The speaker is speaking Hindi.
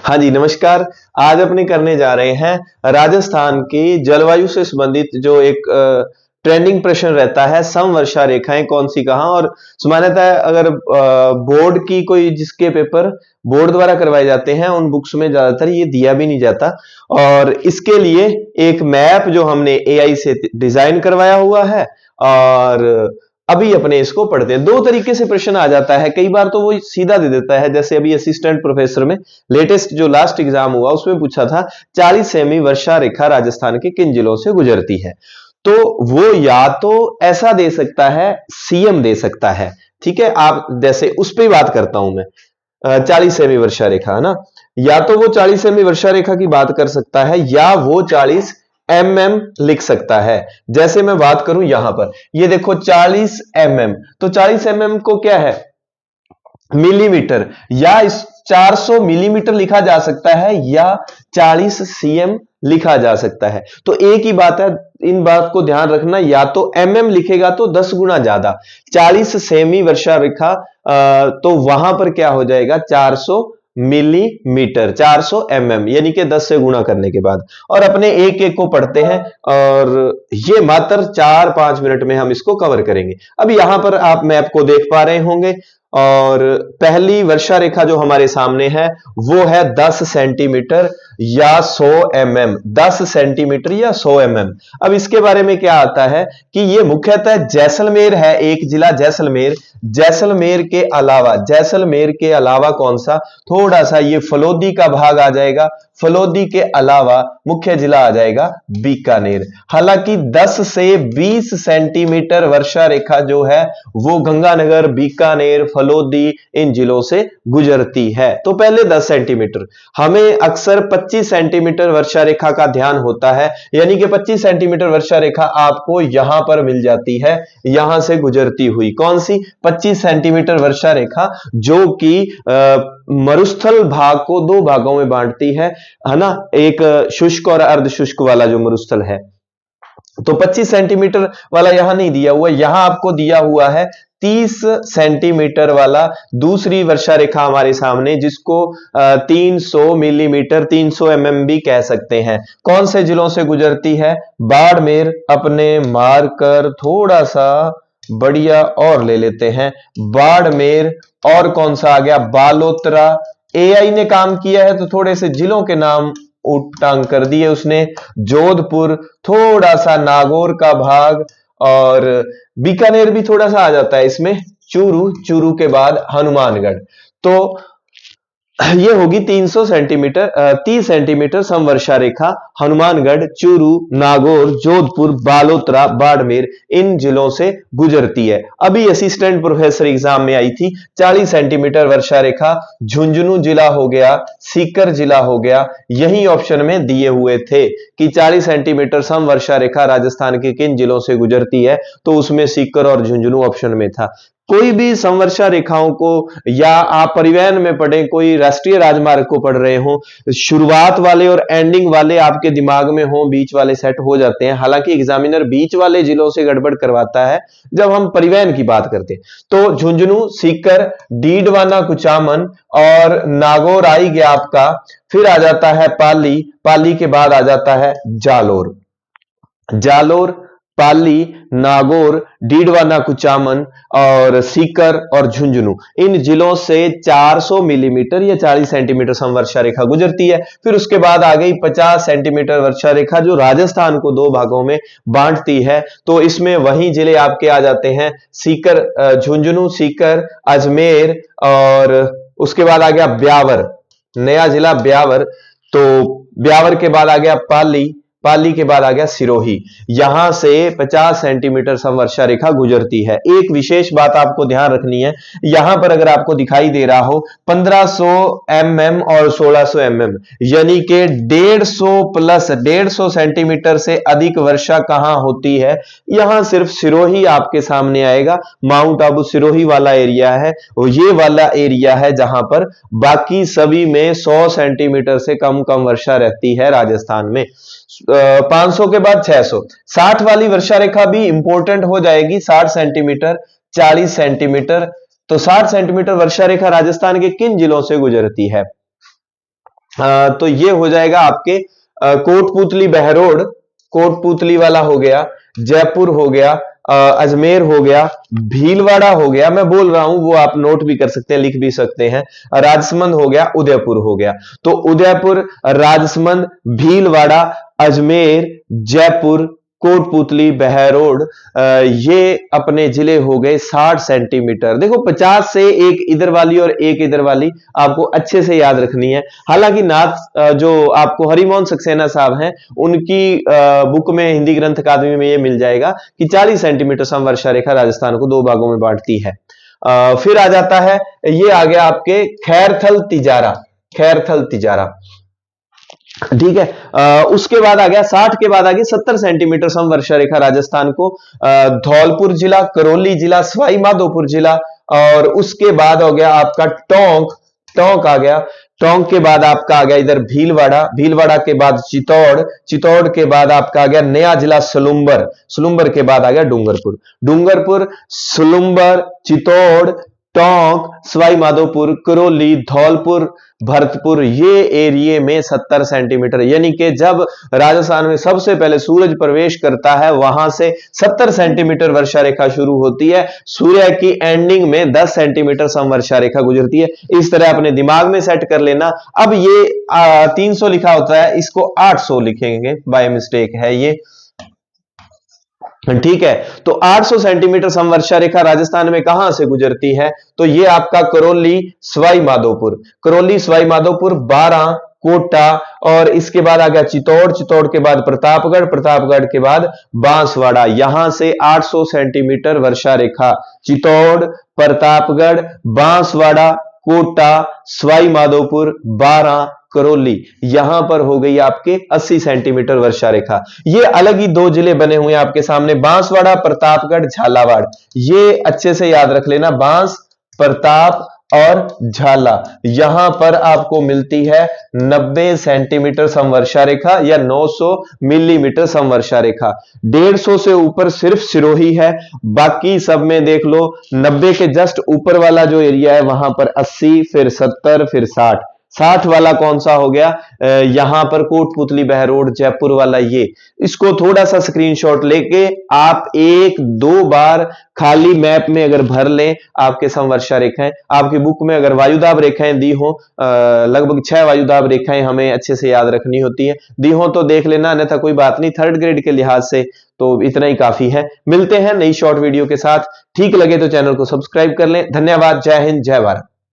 हाँ जी, नमस्कार। आज अपने करने जा रहे हैं राजस्थान की जलवायु से संबंधित जो एक ट्रेंडिंग प्रश्न रहता है, समवर्षा रेखाएं कौन सी कहाँ। और सामान्यतः है अगर बोर्ड की कोई जिसके पेपर बोर्ड द्वारा करवाए जाते हैं उन बुक्स में ज्यादातर ये दिया भी नहीं जाता। और इसके लिए एक मैप जो हमने एआई से डिजाइन करवाया हुआ है और अभी अपने इसको पढ़ते हैं। दो तरीके से प्रश्न आ जाता है, कई बार तो वो सीधा दे देता है, जैसे अभी असिस्टेंट प्रोफेसर में लेटेस्ट जो लास्ट एग्जाम हुआ उसमें पूछा था 40 सेमी वर्षा रेखा राजस्थान के किन जिलों से गुजरती है। तो वो या तो ऐसा दे सकता है, सीएम दे सकता है। ठीक है, आप जैसे उस पर बात करता हूं मैं। 40 सेमी वर्षा रेखा है ना, या तो वो 40 सेमी वर्षा रेखा की बात कर सकता है या वो 40 mm लिख सकता है। जैसे मैं बात करूं यहां पर, ये देखो 40 mm, तो 40 mm को क्या है, मिलीमीटर, या इस 400 मिलीमीटर लिखा जा सकता है या 40 सीएम लिखा जा सकता है। तो एक ही बात है, इन बात को ध्यान रखना, या तो एमएम लिखेगा तो 10 गुना ज्यादा, 40 सेमी वर्षा रेखा तो वहां पर क्या हो जाएगा 400 मिलीमीटर, 400 mm, यानी कि 10 से गुणा करने के बाद। और अपने एक एक को पढ़ते हैं और ये मात्र 4-5 मिनट में हम इसको कवर करेंगे। अब यहां पर आप मैप को देख पा रहे होंगे और पहली वर्षा रेखा जो हमारे सामने है वो है 10 सेंटीमीटर या 100 mm, 10 सेंटीमीटर या 100 mm। अब इसके बारे में क्या आता है कि ये मुख्यतः जैसलमेर है, एक जिला जैसलमेर, जैसलमेर के अलावा कौन सा, थोड़ा सा ये फलोदी का भाग आ जाएगा, फलोदी के अलावा मुख्य जिला आ जाएगा बीकानेर। हालांकि 10 से 20 सेंटीमीटर वर्षा रेखा जो है वो गंगानगर, बीकानेर, फलोदी इन जिलों से गुजरती है। तो पहले 10 सेंटीमीटर, हमें अक्सर 25 सेंटीमीटर वर्षा रेखा का ध्यान होता है, यानी कि 25 सेंटीमीटर वर्षा रेखा आपको यहां पर मिल जाती है, यहां से गुजरती हुई। कौन सी 25 सेंटीमीटर वर्षा रेखा, जो कि मरुस्थल भाग को दो भागों में बांटती है ना, एक शुष्क और अर्ध शुष्क वाला जो मरुस्थल है। तो 25 सेंटीमीटर वाला यहां नहीं दिया हुआ, यहां आपको दिया हुआ है 30 सेंटीमीटर वाला दूसरी वर्षा रेखा हमारे सामने, जिसको 300 मिलीमीटर, 300 mm भी कह सकते हैं। कौन से जिलों से गुजरती है, बाड़मेर, अपने मारकर थोड़ा सा बढ़िया और ले लेते हैं, बाड़मेर, और कौन सा आ गया, बालोतरा। एआई ने काम किया है तो थोड़े से जिलों के नाम उटांग कर दिए उसने, जोधपुर, थोड़ा सा नागौर का भाग, और बीकानेर भी थोड़ा सा आ जाता है इसमें, चूरू, चूरू के बाद हनुमानगढ़। तो ये होगी 300 सेंटीमीटर 30 सेंटीमीटर समवर्षा रेखा, हनुमानगढ़, चूरू, नागौर, जोधपुर, बालोतरा, बाड़मेर इन जिलों से गुजरती है। अभी असिस्टेंट प्रोफेसर एग्जाम में आई थी 40 सेंटीमीटर वर्षा रेखा, झुंझुनू जिला हो गया, सीकर जिला हो गया, यही ऑप्शन में दिए हुए थे कि 40 सेंटीमीटर समवर्षा रेखा राजस्थान के किन जिलों से गुजरती है, तो उसमें सीकर और झुंझुनू ऑप्शन में था। कोई भी समवर्षा रेखाओं को, या आप परिवहन में पढ़ें, कोई राष्ट्रीय राजमार्ग को पढ़ रहे हो, शुरुआत वाले और एंडिंग वाले आपके दिमाग में हो, बीच वाले सेट हो जाते हैं। हालांकि एग्जामिनर बीच वाले जिलों से गड़बड़ करवाता है जब हम परिवहन की बात करते हैं। तो झुंझुनू, सीकर, डीडवाना, कुचामन और नागौर आई गया आपका। फिर आ जाता है पाली, पाली के बाद आ जाता है जालोर, जालोर, पाली, नागौर, डीडवाना, कुचामन और सीकर और झुंझुनू इन जिलों से 400 मिलीमीटर या 40 सेंटीमीटर समवर्षा रेखा गुजरती है। फिर उसके बाद आ गई 50 सेंटीमीटर वर्षा रेखा, जो राजस्थान को दो भागों में बांटती है। तो इसमें वही जिले आपके आ जाते हैं, सीकर, झुंझुनू, सीकर, अजमेर, और उसके बाद आ गया ब्यावर, नया जिला ब्यावर। तो ब्यावर के बाद आ गया पाली, पाली के बाद आ गया सिरोही। यहां से 50 सेंटीमीटर समवर्षा रेखा गुजरती है। एक विशेष बात आपको ध्यान रखनी है, यहां पर अगर आपको दिखाई दे रहा हो 1500 mm और 1600 mm, यानी कि 150 प्लस 150 सेंटीमीटर से अधिक वर्षा कहां होती है, यहां सिर्फ सिरोही आपके सामने आएगा। माउंट आबू सिरोही वाला एरिया है, ये वाला एरिया है जहां पर बाकी सभी में 100 सेंटीमीटर से कम कम वर्षा रहती है राजस्थान में। 500 के बाद 600, 60 वाली वर्षा रेखा भी इंपॉर्टेंट हो जाएगी, 60 सेंटीमीटर, 40 सेंटीमीटर। तो 60 सेंटीमीटर वर्षा रेखा राजस्थान के किन जिलों से गुजरती है, तो ये हो जाएगा आपके कोटपुतली बहरोड, कोटपुतली वाला हो गया, जयपुर हो गया, अजमेर हो गया, भीलवाड़ा हो गया, मैं बोल रहा हूं वो आप नोट भी कर सकते हैं, लिख भी सकते हैं, राजसमंद हो गया, उदयपुर हो गया। तो उदयपुर, राजसमंद, भीलवाड़ा, अजमेर, जयपुर, कोटपुतली, बहरोड, ये अपने जिले हो गए 60 सेंटीमीटर। देखो 50 से एक इधर वाली और एक इधर वाली आपको अच्छे से याद रखनी है। हालांकि नाथ जो आपको हरिमोहन सक्सेना साहब हैं उनकी बुक में, हिंदी ग्रंथ अकादमी में ये मिल जाएगा कि 40 सेंटीमीटर समवर्षा रेखा राजस्थान को दो भागों में बांटती है। फिर आ जाता है, ये आ गया आपके खैरथल तिजारा, खैरथल तिजारा, ठीक है। उसके बाद आ गया 60 के बाद आ गया 70 सेंटीमीटर समवर्षा रेखा राजस्थान को धौलपुर जिला, करौली जिला, सवाई माधोपुर जिला, और उसके बाद हो गया आपका टोंक, टोंक आ गया, टोंक के बाद आपका आ गया इधर भीलवाड़ा, भीलवाड़ा के बाद चित्तौड़, चित्तौड़ के बाद आपका आ गया नया जिला सलुम्बर, सलुम्बर के बाद आ गया डूंगरपुर, डूंगरपुर, सलुम्बर, चित्तौड़, टोंक, सवाई माधोपुर, करौली, धौलपुर, भरतपुर, ये एरिया में 70 सेंटीमीटर, यानी कि जब राजस्थान में सबसे पहले सूरज प्रवेश करता है वहां से 70 सेंटीमीटर वर्षा रेखा शुरू होती है, सूर्य की एंडिंग में 10 सेंटीमीटर समवर्षा रेखा गुजरती है। इस तरह अपने दिमाग में सेट कर लेना। अब ये 300 लिखा होता है, इसको 800 लिखेंगे, बाय मिस्टेक है ये, ठीक है। तो 800 सेंटीमीटर समवर्षा रेखा राजस्थान में कहां से गुजरती है? तो ये आपका करौली, सवाई माधोपुर, करौली, सवाई माधोपुर, बारां, कोटा, और इसके बाद आ गया चित्तौड़, चित्तौड़ के बाद प्रतापगढ़, प्रतापगढ़ के बाद बांसवाड़ा, यहां से 800 सेंटीमीटर वर्षा रेखा चित्तौड़, प्रतापगढ़, बांसवाड़ा, कोटा, सवाई माधोपुर, बारां, करौली, यहां पर हो गई आपके 80 सेंटीमीटर वर्षा रेखा। ये अलग ही दो जिले बने हुए हैं आपके सामने, बांसवाड़ा, प्रतापगढ़, झालावाड़, ये अच्छे से याद रख लेना, बांस, प्रताप और झाला, यहां पर आपको मिलती है 90 सेंटीमीटर समवर्षा रेखा या 900 मिलीमीटर समवर्षा रेखा। 150 से ऊपर सिर्फ सिरोही है, बाकी सब में देख लो 90 के जस्ट ऊपर वाला जो एरिया है वहां पर 80, फिर 70, फिर 60। 60 वाला कौन सा हो गया? यहां पर कोटपुतली, बहरोड, जयपुर वाला, ये इसको थोड़ा सा स्क्रीनशॉट लेके आप एक दो बार खाली मैप में अगर भर लें, आपके समवर्षा रेखाएं, आपकी बुक में अगर वायुदाब रेखाएं दी हो, लगभग 6 वायुदाब रेखाएं हमें अच्छे से याद रखनी होती है, दी हो तो देख लेना, अन्यथा कोई बात नहीं, 3rd ग्रेड के लिहाज से तो इतना ही काफी है। मिलते हैं नई शॉर्ट वीडियो के साथ, ठीक लगे तो चैनल को सब्सक्राइब कर लें। धन्यवाद, जय हिंद, जय भारत।